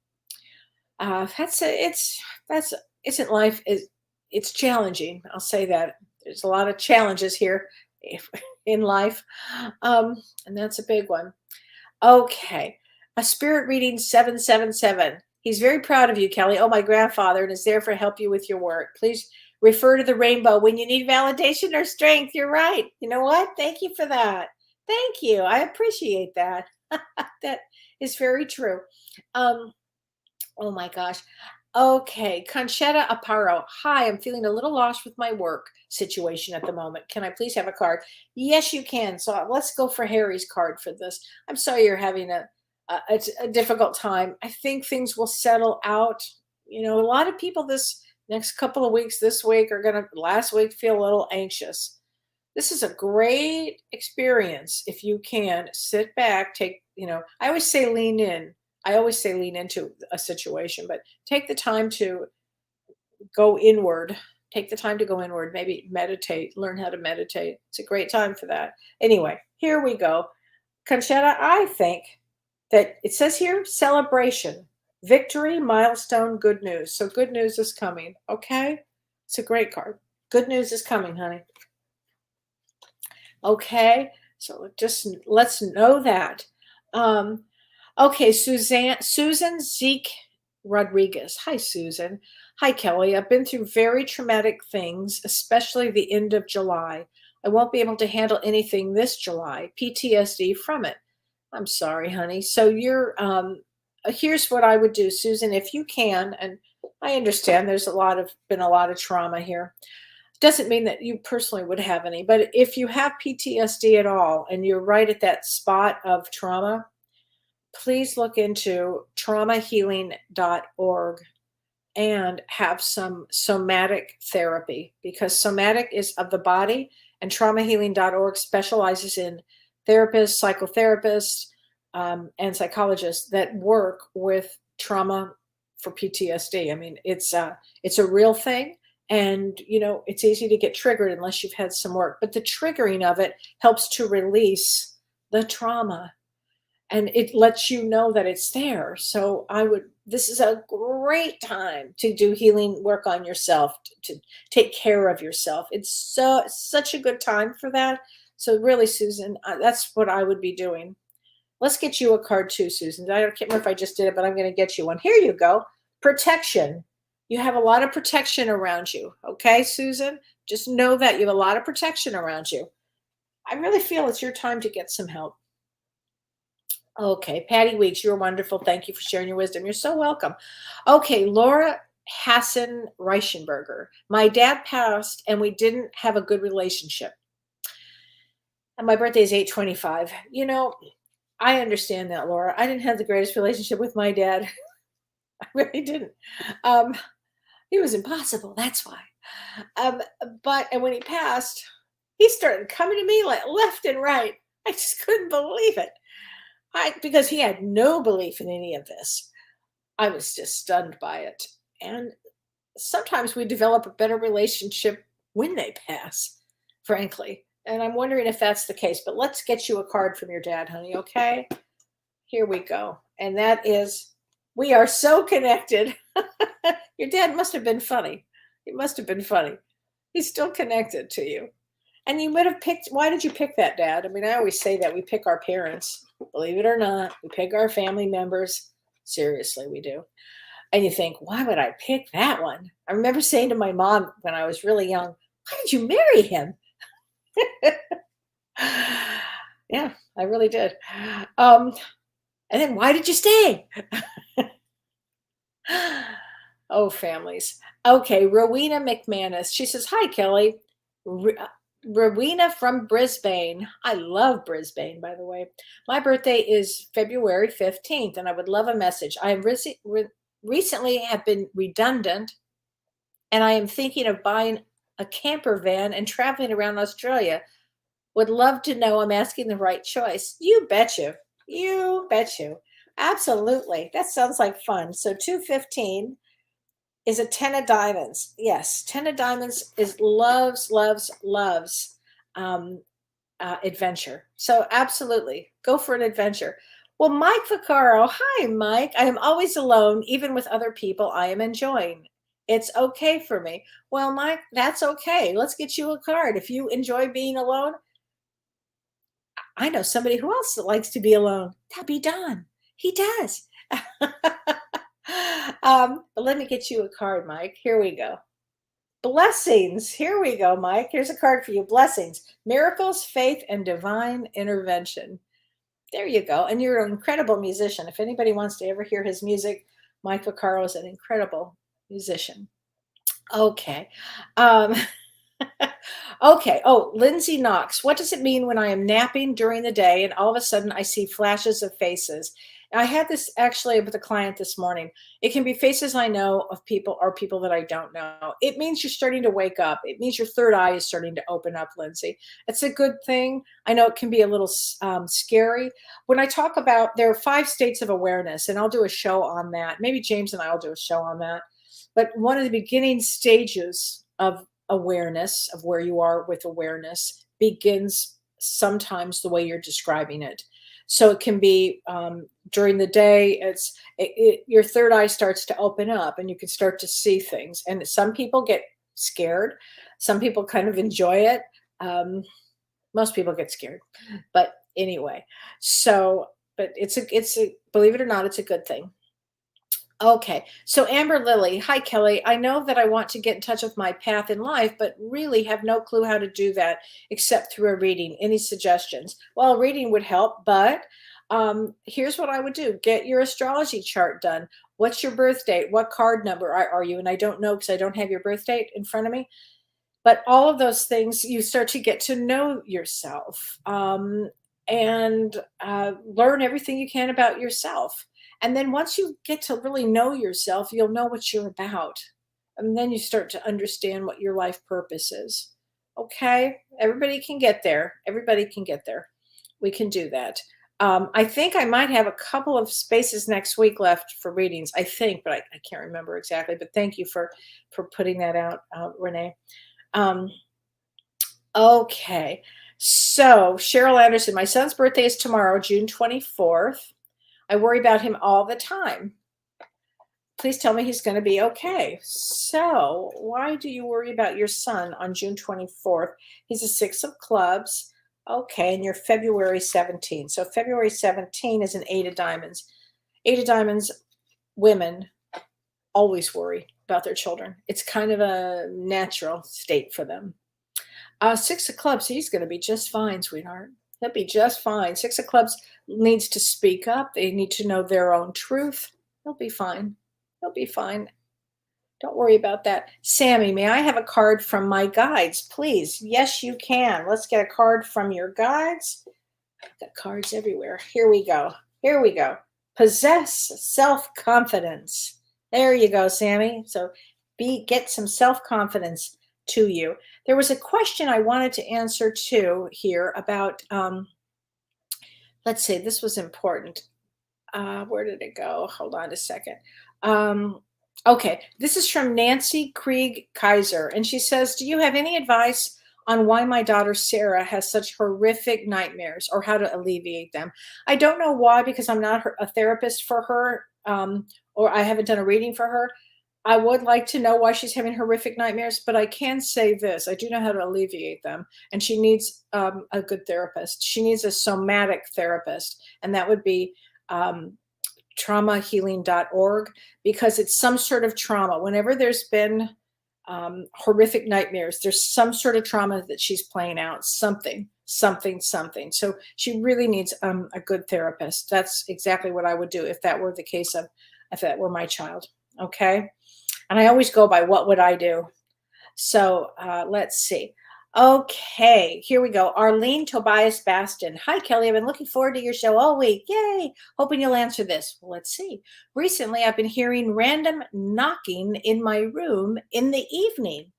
isn't life it's challenging. I'll say that there's a lot of challenges here in life. And that's a big one. Okay. A spirit reading 777. He's very proud of you, Kellee. Oh, my grandfather, and is there for help you with your work. Please refer to the rainbow when you need validation or strength. You're right. You know what? Thank you for that. Thank you. I appreciate that. That is very true. Oh my gosh. Okay. Conchetta Aparo. Hi, I'm feeling a little lost with my work situation at the moment. Can I please have a card? Yes, you can. So let's go for Harry's card for this. I'm sorry you're having a difficult time. I think things will settle out. You know, a lot of people this next couple of weeks, this week, are going to last week feel a little anxious. This is a great experience. If you can sit back, I always say lean in. I always say lean into a situation, but take the time to go inward. Take the time to go inward. Maybe meditate, learn how to meditate. It's a great time for that. Anyway, here we go. Conchetta, I think that it says here, celebration, victory, milestone, good news. So good news is coming, okay? It's a great card. Good news is coming, honey. Okay, so just let's know that. Okay, Susan Zeke Rodriguez. Hi, Susan. Hi, Kelly. I've been through very traumatic things, especially the end of July. I won't be able to handle anything this July. PTSD from it. I'm sorry, honey. So here's what I would do, Susan, if you can, and I understand there's been a lot of trauma here. Doesn't mean that you personally would have any, but if you have PTSD at all and you're right at that spot of trauma, please look into traumahealing.org and have some somatic therapy, because somatic is of the body, and traumahealing.org specializes in therapists, psychotherapists, and psychologists that work with trauma for PTSD. I mean, it's a real thing, and it's easy to get triggered unless you've had some work. But the triggering of it helps to release the trauma, and it lets you know that it's there. So this is a great time to do healing work on yourself, to take care of yourself. It's such a good time for that. So really, Susan, that's what I would be doing. Let's get you a card too, Susan. I can't remember if I just did it, but I'm going to get you one. Here you go. Protection. You have a lot of protection around you. Okay, Susan? Just know that you have a lot of protection around you. I really feel it's your time to get some help. Okay, Patty Weeks, you're wonderful. Thank you for sharing your wisdom. You're so welcome. Okay, Laura Hassan Reichenberger. My dad passed and we didn't have a good relationship. And my birthday is 8/25. I understand that, Laura. I didn't have the greatest relationship with my dad. I really didn't. He was impossible. That's why. And when he passed, he started coming to me like left and right. I just couldn't believe it. Because he had no belief in any of this. I was just stunned by it. And sometimes we develop a better relationship when they pass, frankly. And I'm wondering if that's the case. But let's get you a card from your dad, honey, okay? Here we go. And that is, we are so connected. Your dad must have been funny. He must have been funny. He's still connected to you. And you would have picked, why did you pick that, Dad? I mean, I always say that we pick our parents. Believe it or not, we pick our family members. Seriously, we do. And you think, why would I pick that one? I remember saying to my mom when I was really young, why did you marry him? Yeah, I really did. And then why did you stay? Oh, families. Okay, Rowena McManus. She says, hi, Kelly. Rowena from Brisbane. I love Brisbane, by the way. My birthday is February 15th, and I would love a message. I am recently have been redundant, and I am thinking of buying a camper van and traveling around Australia. Would love to know I'm asking the right choice. You bet you. You bet you. Absolutely. That sounds like fun. So 215 is a 10 of diamonds. Yes, 10 of diamonds is loves adventure. So absolutely, go for an adventure. Well, Mike Vaccaro, hi, Mike. I am always alone, even with other people I am enjoying. It's okay for me. Well, Mike, that's okay. Let's get you a card. If you enjoy being alone, I know somebody who else likes to be alone. That'd be Don. He does. But let me get you a card, Mike. Here we go. Blessings. Here we go, Mike. Here's a card for you. Blessings, miracles, faith, and divine intervention. There you go. And you're an incredible musician. If anybody wants to ever hear his music, Mike Vaccaro is an incredible musician. Okay. Okay. Oh, Lindsay Knox. What does it mean when I am napping during the day and all of a sudden I see flashes of faces? I had this actually with a client this morning. It can be faces I know of people or people that I don't know. It means you're starting to wake up. It means your third eye is starting to open up, Lindsay. It's a good thing. I know it can be a little scary. When I talk about, there are 5 states of awareness, and I'll do a show on that. Maybe James and I will do a show on that. But one of the beginning stages of awareness, of where you are with awareness, begins sometimes the way you're describing it. So it can be during the day, your third eye starts to open up and you can start to see things. And some people get scared. Some people kind of enjoy it. Most people get scared. But anyway, but it's a believe it or not, it's a good thing. Okay. So Amber Lily, hi Kelly. I know that I want to get in touch with my path in life, but really have no clue how to do that except through a reading. Any suggestions? Well, a reading would help, but here's what I would do. Get your astrology chart done. What's your birth date? What card number are you? And I don't know because I don't have your birth date in front of me. But all of those things, you start to get to know yourself, and learn everything you can about yourself. And then once you get to really know yourself, you'll know what you're about. And then you start to understand what your life purpose is. Okay? Everybody can get there. Everybody can get there. We can do that. I think I might have a couple of spaces next week left for readings. I think, but I can't remember exactly. But thank you for putting that out, Renee. Um, okay. So Cheryl Anderson, my son's birthday is tomorrow, June 24th. I worry about him all the time. Please tell me he's going to be okay. So why do you worry about your son on June 24th? He's a 6 of clubs. Okay. And you're February 17. So February 17 is an 8 of diamonds. 8 of diamonds, women always worry about their children. It's kind of a natural state for them. 6 of clubs, he's going to be just fine, sweetheart. He'll be just fine. 6 of clubs needs to speak up. They need to know their own truth. He'll be fine. He'll be fine. Don't worry about that. Sammy, may I have a card from my guides, please? Yes, you can. Let's get a card from your guides. Got cards everywhere. Here we go. Here we go. Possess self-confidence. There you go, Sammy. So get some self-confidence to you. There was a question I wanted to answer too here about, let's see, this was important. Where did it go? Hold on a second. Okay, this is from Nancy Krieg Kaiser, and she says, do you have any advice on why my daughter Sarah has such horrific nightmares or how to alleviate them? I don't know why, because I'm not a therapist for her, or I haven't done a reading for her. I would like to know why she's having horrific nightmares, but I can say this. I do know how to alleviate them. And she needs a good therapist. She needs a somatic therapist. And that would be traumahealing.org, because it's some sort of trauma. Whenever there's been horrific nightmares, there's some sort of trauma that she's playing out, something. So she really needs a good therapist. That's exactly what I would do if that were the case if that were my child. Okay. And I always go by what would I do? So let's see. Okay, here we go. Arlene Tobias Baston. Hi, Kelly. I've been looking forward to your show all week. Yay. Hoping you'll answer this. Well, let's see. Recently, I've been hearing random knocking in my room in the evening.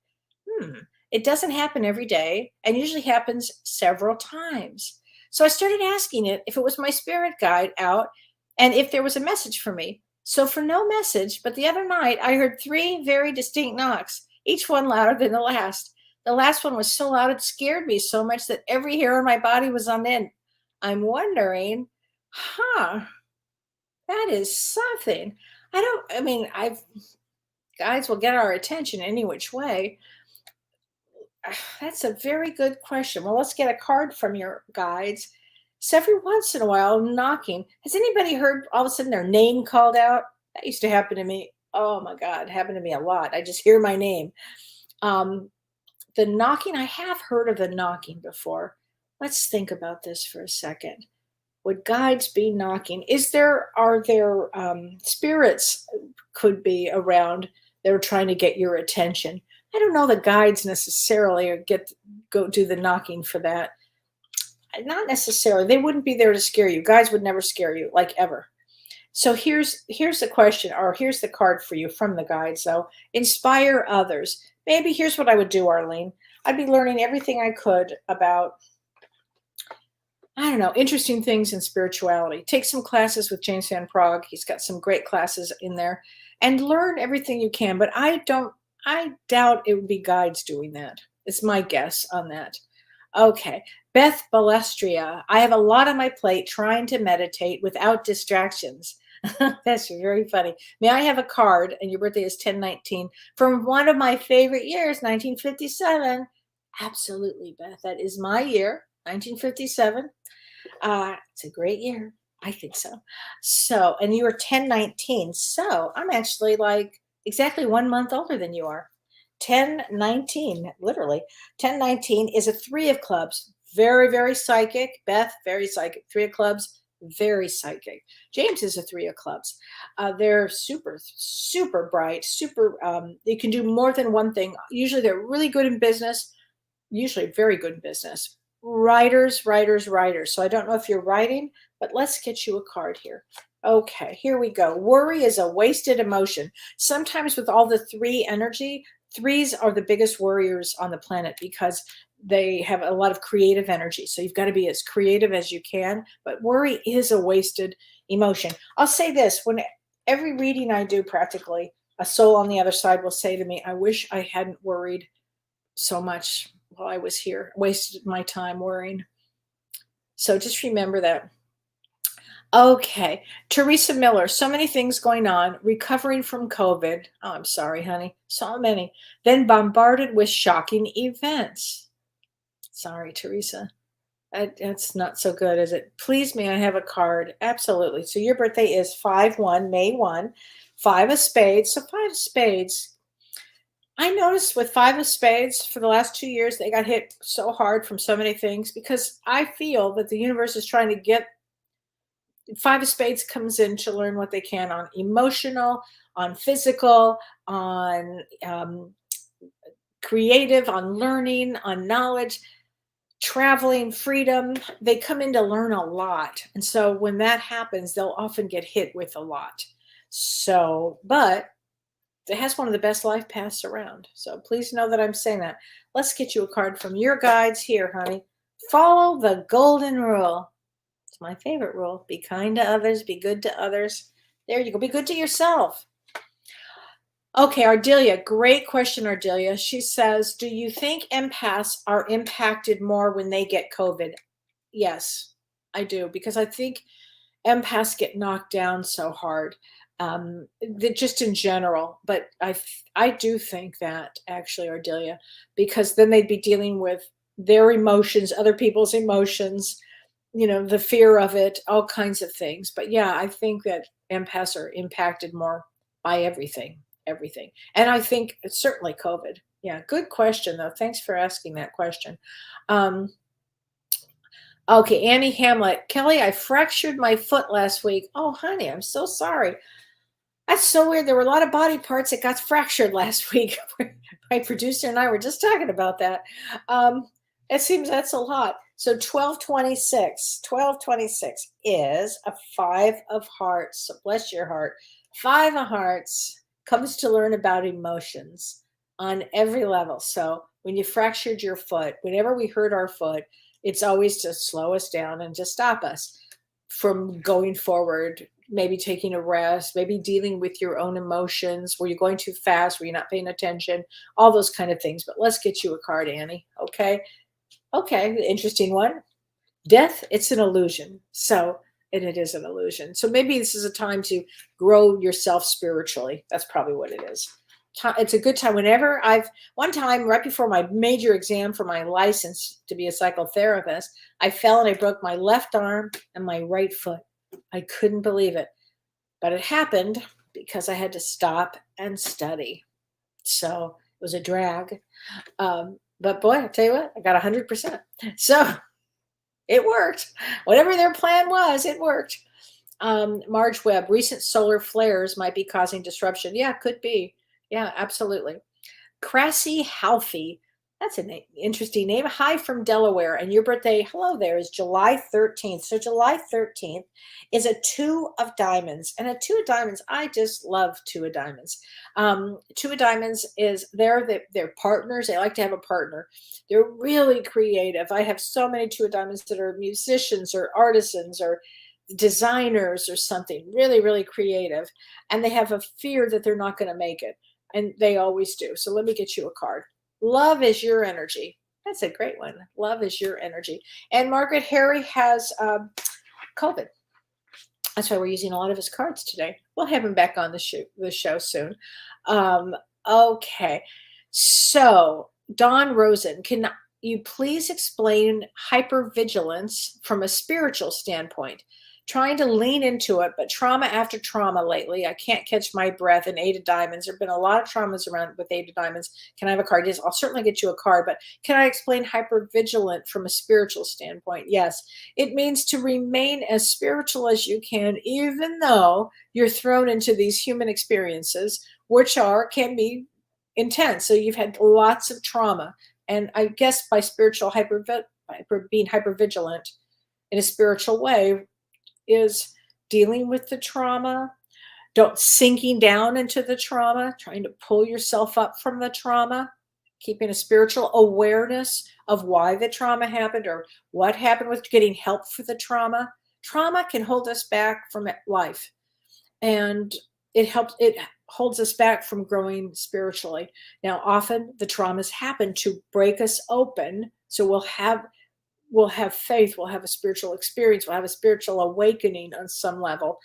It doesn't happen every day and usually happens several times. So I started asking it if it was my spirit guide out and if there was a message for me. So for no message, but the other night I heard 3 very distinct knocks, each one louder than the last. The last one was so loud it scared me so much that every hair on my body was on end. I'm wondering, that is something. Guides will get our attention any which way. That's a very good question. Well, let's get a card from your guides. So every once in a while, knocking. Has anybody heard all of a sudden their name called out? That used to happen to me. Oh my God, it happened to me a lot. I just hear my name. The knocking, I have heard of the knocking before. Let's think about this for a second. Would guides be knocking? Are there spirits could be around that are trying to get your attention? I don't know the guides necessarily go do the knocking for that. Not necessarily. They wouldn't be there to scare you. Guides would never scare you, like ever. So here's the question, or here's the card for you from the guides. So inspire others. Maybe here's what I would do, Arlene. I'd be learning everything I could about, I don't know, interesting things in spirituality. Take some classes with James Van Praagh. He's got some great classes in there, and learn everything you can. But I doubt it would be guides doing that. It's my guess on that. Okay. Beth Balestria. I have a lot on my plate trying to meditate without distractions. That's very funny. May I have a card? And your birthday is 10/19 from one of my favorite years, 1957. Absolutely, Beth. That is my year, 1957. It's a great year. I think so. So, and you are 1019. So I'm actually like exactly 1 month older than you are. 1019, literally. 1019 is a three of clubs. Very, very psychic. Beth, very psychic. Three of clubs, very psychic. James is a three of clubs. They're super, super bright, super, they can do more than one thing. Usually they're really good in business, usually very good in business. Writers, writers, writers. So I don't know if you're writing, but let's get you a card here. Okay, here we go. Worry is a wasted emotion. Sometimes with all the three energy, threes are the biggest worriers on the planet because they have a lot of creative energy. So you've got to be as creative as you can, but worry is a wasted emotion. I'll say this, when every reading I do practically, a soul on the other side will say to me, I wish I hadn't worried so much while I was here, wasted my time worrying. So just remember that. Okay. Teresa Miller, so many things going on, recovering from COVID. Oh, I'm sorry, honey. So many. Then bombarded with shocking events. Sorry, Teresa. That's not so good, is it? Please, may I have a card? Absolutely. So your birthday is 5/1, May 1, 5 of spades. So 5 of spades. I noticed with 5 of spades for the last 2 years, they got hit so hard from so many things because I feel that the universe is trying to get 5 of spades comes in to learn what they can on emotional, on physical, on creative, on learning, on knowledge, traveling, freedom. They come in to learn a lot. And so when that happens, they'll often get hit with a lot. So, but it has one of the best life paths around. So please know that I'm saying that. Let's get you a card from your guides here, honey. Follow the golden rule. It's my favorite rule. Be kind to others. Be good to others. There you go. Be good to yourself. Okay, Ardelia. Great question, Ardelia. She says, do you think empaths are impacted more when they get COVID? Yes, I do. Because I think empaths get knocked down so hard. Just in general, but I do think that actually, Ardelia, because then they'd be dealing with their emotions, other people's emotions, the fear of it, all kinds of things. But yeah, I think that empaths are impacted more by everything. And I think it's certainly COVID. Yeah, good question though. Thanks for asking that question. Okay, Annie Hamlet. Kellee, I fractured my foot last week. Oh, honey, I'm so sorry. That's so weird. There were a lot of body parts that got fractured last week. My producer and I were just talking about that. It seems that's a lot. So 1226 is a 5 of hearts. So bless your heart. 5 of hearts comes to learn about emotions on every level. So when you fractured your foot, whenever we hurt our foot, it's always to slow us down and to stop us from going forward, maybe taking a rest, maybe dealing with your own emotions. Were you going too fast? Were you not paying attention? All those kind of things. But let's get you a card, Annie. Okay. The interesting one. Death, it's an illusion. And it is an illusion. So maybe this is a time to grow yourself spiritually. That's probably what it is. It's a good time. One time right before my major exam for my license to be a psychotherapist, I fell and I broke my left arm and my right foot. I couldn't believe it, but it happened because I had to stop and study. So it was a drag. But boy, I tell you what, I got 100%. So it worked. Whatever their plan was, it worked. Marge Webb, recent solar flares might be causing disruption. Yeah, could be. Yeah, absolutely. Crassy Halfie. That's an interesting name. Hi from Delaware. And your birthday, hello there, is July 13th. So July 13th is a 2 of diamonds. And a 2 of diamonds, I just love 2 of diamonds. 2 of diamonds is they're partners. They like to have a partner. They're really creative. I have so many 2 of diamonds that are musicians or artisans or designers or something. Really, really creative. And they have a fear that they're not going to make it. And they always do. So let me get you a card. Love is your energy. That's a great one. Love is your energy. And Margaret Harry has COVID. That's why we're using a lot of his cards today. We'll have him back on the show soon. Okay. So Dawn Rosen, can you please explain hypervigilance from a spiritual standpoint? trying to lean into it, but trauma after trauma lately. I can't catch my breath in Eight of Diamonds. There have been a lot of traumas around with Eight of Diamonds. Can I have a card? Yes, I'll certainly get you a card, but can I explain hypervigilant from a spiritual standpoint? Yes. It means to remain as spiritual as you can, even though you're thrown into these human experiences, which can be intense. So you've had lots of trauma. And I guess by spiritual being hypervigilant in a spiritual way, is dealing with the trauma, don't sinking down into the trauma, trying to pull yourself up from the trauma, keeping a spiritual awareness of why the trauma happened or what happened with getting help for the trauma. Trauma can hold us back from life, and it holds us back from growing spiritually. Now, often the traumas happen to break us open, so we'll have faith, we'll have a spiritual experience, we'll have a spiritual awakening on some level.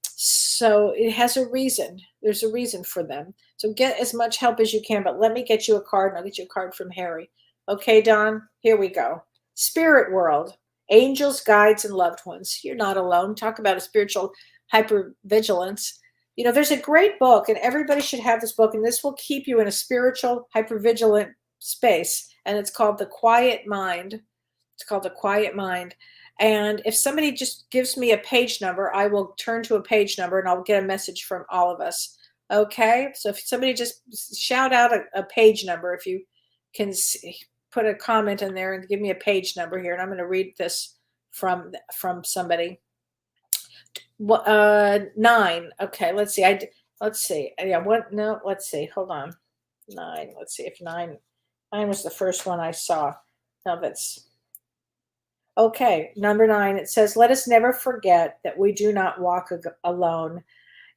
So it has a reason. There's a reason for them. So get as much help as you can, but let me get you a card, and I'll get you a card from Harry. Okay, Don, here we go. Spirit world, angels, guides, and loved ones. You're not alone. Talk about a spiritual hypervigilance. You know, there's a great book, and everybody should have this book, and this will keep you in a spiritual hypervigilant space, and it's called The Quiet Mind. It's called The Quiet Mind. And if somebody just gives me a page number, I will turn to a page number and I'll get a message from all of us. Okay? So if somebody just shout out a page number, if you can put a comment in there and give me a page number here. And I'm going to read this from somebody. 9. Okay, let's see. Let's see. Yeah, what? No, let's see. Hold on. 9. Let's see if 9 was the first one I saw. No, that's... Okay, number 9, it says, let us never forget that we do not walk alone.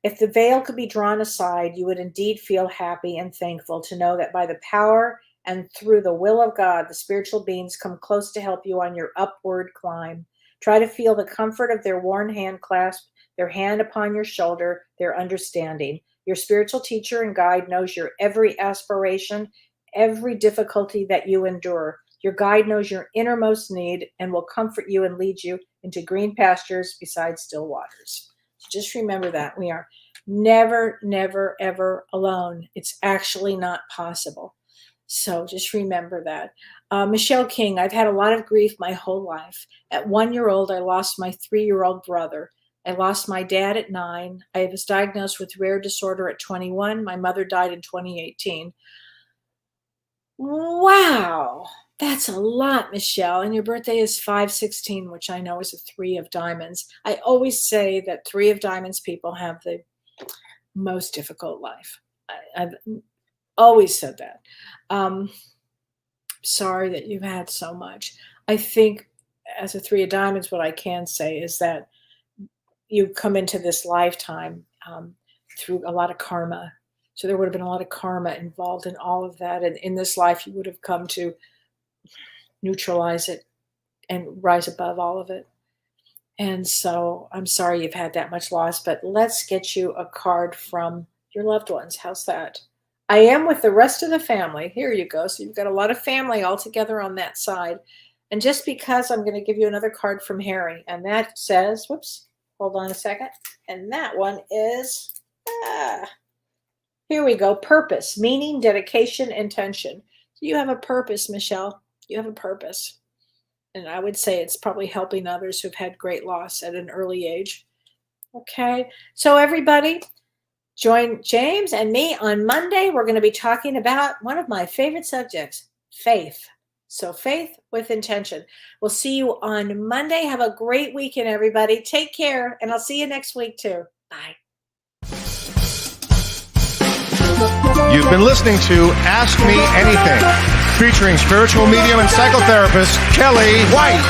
If the veil could be drawn aside, you would indeed feel happy and thankful to know that by the power and through the will of God, the spiritual beings come close to help you on your upward climb. Try to feel the comfort of their worn hand clasp, their hand upon your shoulder, their understanding. Your spiritual teacher and guide knows your every aspiration, every difficulty that you endure. Your guide knows your innermost need and will comfort you and lead you into green pastures beside still waters. So just remember that. We are never, never, ever alone. It's actually not possible. So just remember that. Michelle King, I've had a lot of grief my whole life. At 1 year old, I lost my 3-year-old brother. I lost my dad at 9. I was diagnosed with rare disorder at 21. My mother died in 2018. Wow. That's a lot, Michelle. And your birthday is 5/16, which I know is a 3 of diamonds. I always say that 3 of diamonds people have the most difficult life. I've always said that. Sorry that you've had so much. I think as a 3 of diamonds, what I can say is that you come into this lifetime through a lot of karma. So there would have been a lot of karma involved in all of that. And in this life, you would have come to neutralize it and rise above all of it. And so I'm sorry you've had that much loss, but let's get you a card from your loved ones. How's that? I am with the rest of the family. Here you go. So you've got a lot of family all together on that side. And just because, I'm going to give you another card from Harry. And that says, whoops, hold on a second. And that one is, here we go. Purpose, meaning, dedication, intention. So you have a purpose, Michelle. You have a purpose. And I would say it's probably helping others who've had great loss at an early age. Okay. So everybody, join James and me on Monday. We're going to be talking about one of my favorite subjects, faith. So faith with intention. We'll see you on Monday. Have a great weekend, everybody. Take care. And I'll see you next week too. Bye. You've been listening to Ask Me Anything, featuring spiritual medium and psychotherapist Kellee White.